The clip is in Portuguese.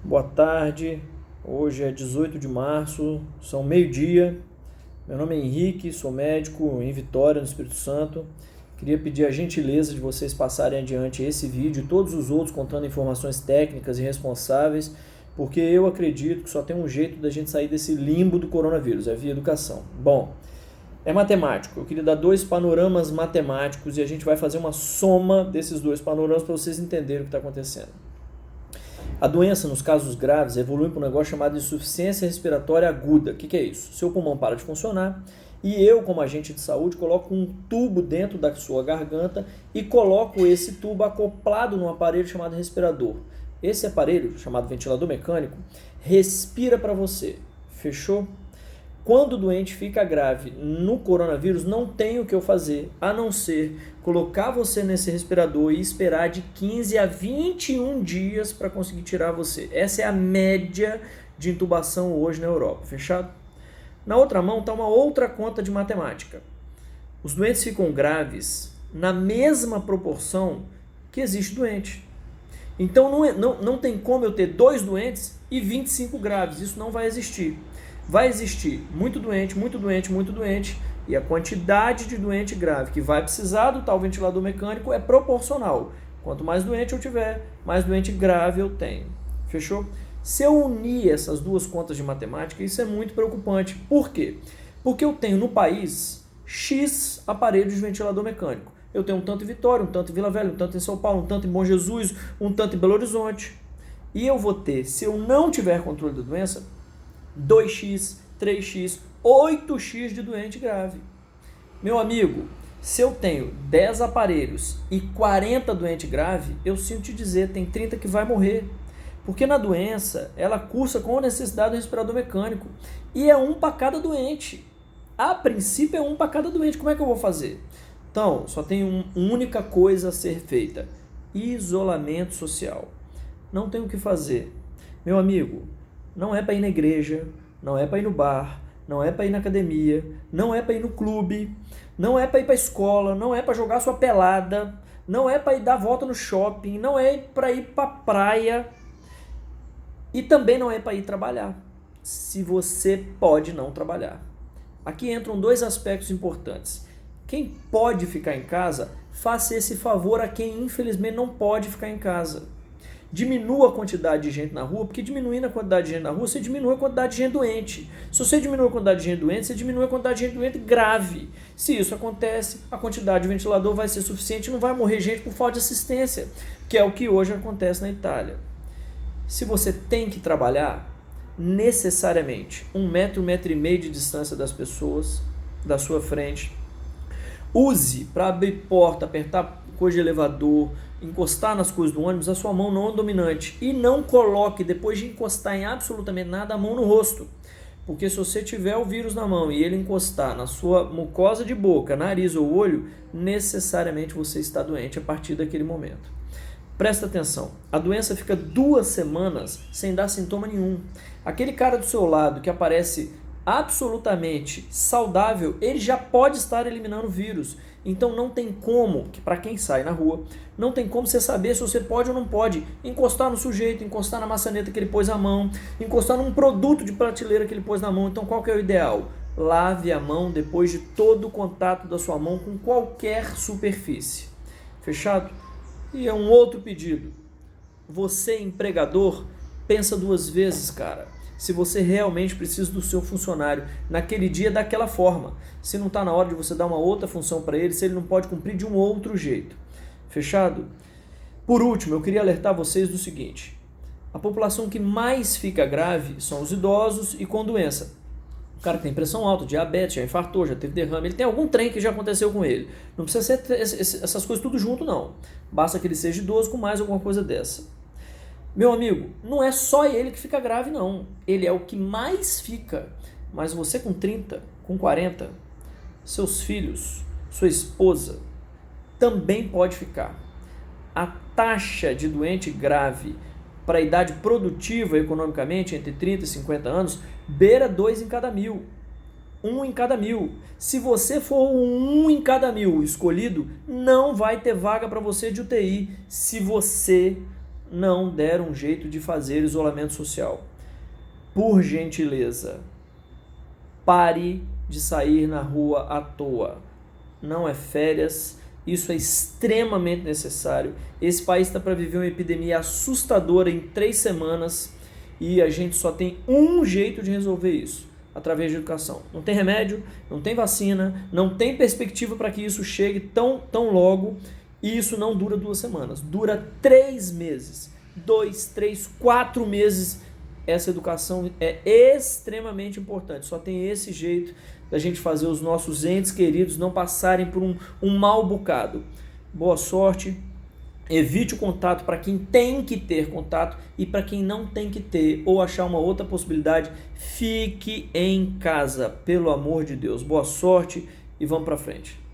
Boa tarde, hoje é 18 de março, são meio-dia. Meu nome é Henrique, sou médico em Vitória, no Espírito Santo. Queria pedir a gentileza de vocês passarem adiante esse vídeo e todos os outros contando informações técnicas e responsáveis, porque eu acredito que só tem um jeito da gente sair desse limbo do coronavírus, é via educação. Bom, é matemático, eu queria dar dois panoramas matemáticos e a gente vai fazer uma soma desses dois panoramas para vocês entenderem o que está acontecendo. A doença, nos casos graves, evolui para um negócio chamado insuficiência respiratória aguda. O que é isso? Seu pulmão para de funcionar e eu, como agente de saúde, coloco um tubo dentro da sua garganta e coloco esse tubo acoplado num aparelho chamado respirador. Esse aparelho, chamado ventilador mecânico, respira para você. Fechou? Quando o doente fica grave no coronavírus, não tem o que eu fazer, a não ser colocar você nesse respirador e esperar de 15 a 21 dias para conseguir tirar você. Essa é a média de intubação hoje na Europa, fechado? Na outra mão está uma outra conta de matemática. Os doentes ficam graves na mesma proporção que existe doente. Então não tem como eu ter 2 doentes e 25 graves, isso não vai existir. Vai existir muito doente, muito doente, muito doente, e a quantidade de doente grave que vai precisar do tal ventilador mecânico é proporcional. Quanto mais doente eu tiver, mais doente grave eu tenho. Fechou? Se eu unir essas duas contas de matemática, isso é muito preocupante. Por quê? Porque eu tenho no país X aparelhos de ventilador mecânico. Eu tenho um tanto em Vitória, um tanto em Vila Velha, um tanto em São Paulo, um tanto em Bom Jesus, um tanto em Belo Horizonte. E eu vou ter, se eu não tiver controle da doença, 2x, 3x, 8x de doente grave. Meu amigo, se eu tenho 10 aparelhos e 40 doente grave, eu sinto te dizer, tem 30 que vai morrer. Porque na doença, ela cursa com a necessidade do respirador mecânico. E é um para cada doente. A princípio é um para cada doente. Como é que eu vou fazer? Então, só tem uma única coisa a ser feita. Isolamento social. Não tem o que fazer. Meu amigo, não é para ir na igreja, não é para ir no bar, não é para ir na academia, não é para ir no clube, não é para ir para a escola, não é para jogar sua pelada, não é para ir dar volta no shopping, não é para ir para a praia e também não é para ir trabalhar, se você pode não trabalhar. Aqui entram 2 aspectos importantes. Quem pode ficar em casa, faça esse favor a quem infelizmente não pode ficar em casa. Diminua a quantidade de gente na rua, porque diminuindo a quantidade de gente na rua, você diminui a quantidade de gente doente. Se você diminui a quantidade de gente doente, você diminui a quantidade de gente doente grave. Se isso acontece, a quantidade de ventilador vai ser suficiente e não vai morrer gente por falta de assistência, que é o que hoje acontece na Itália. Se você tem que trabalhar, necessariamente 1 metro, 1,5 metro de distância das pessoas, da sua frente. Use para abrir porta, apertar coisa de elevador, encostar nas coisas do ônibus, a sua mão não dominante. E não coloque, depois de encostar em absolutamente nada, a mão no rosto. Porque se você tiver o vírus na mão e ele encostar na sua mucosa de boca, nariz ou olho, necessariamente você está doente a partir daquele momento. Presta atenção, a doença fica 2 semanas sem dar sintoma nenhum. Aquele cara do seu lado que aparece absolutamente saudável, ele já pode estar eliminando o vírus. Então não tem como, para quem sai na rua, não tem como você saber se você pode ou não pode encostar no sujeito, encostar na maçaneta que ele pôs a mão, encostar num produto de prateleira que ele pôs na mão. Então qual que é o ideal? Lave a mão depois de todo o contato da sua mão com qualquer superfície. Fechado? E é um outro pedido. Você, empregador, pensa 2 vezes, cara. Se você realmente precisa do seu funcionário naquele dia daquela forma, se não está na hora de você dar uma outra função para ele, se ele não pode cumprir de um outro jeito. Fechado? Por último, eu queria alertar vocês do seguinte: a população que mais fica grave são os idosos e com doença. O cara que tem pressão alta, diabetes, já infartou, já teve derrame, ele tem algum trem que já aconteceu com ele. Não precisa ser essas coisas tudo junto, não. Basta que ele seja idoso com mais alguma coisa dessa. Meu amigo, não é só ele que fica grave, não. Ele é o que mais fica. Mas você com 30, com 40, seus filhos, sua esposa, também pode ficar. A taxa de doente grave para a idade produtiva economicamente, entre 30 e 50 anos, beira 2 em cada 1.000. 1 em cada 1.000. Se você for o 1 em cada 1.000 escolhido, não vai ter vaga para você de UTI se você não der um jeito de fazer isolamento social. Por gentileza, pare de sair na rua à toa. Não é férias, isso é extremamente necessário. Esse país está para viver uma epidemia assustadora em 3 semanas e a gente só tem um jeito de resolver isso, através de educação. Não tem remédio, não tem vacina, não tem perspectiva para que isso chegue tão logo, e isso não dura 2 semanas, dura 3 meses, 2, 3, 4 meses. Essa educação é extremamente importante, só tem esse jeito da gente fazer os nossos entes queridos não passarem por um mau bocado. Boa sorte, evite o contato para quem tem que ter contato, e para quem não tem que ter ou achar uma outra possibilidade, fique em casa, pelo amor de Deus. Boa sorte e vamos para frente.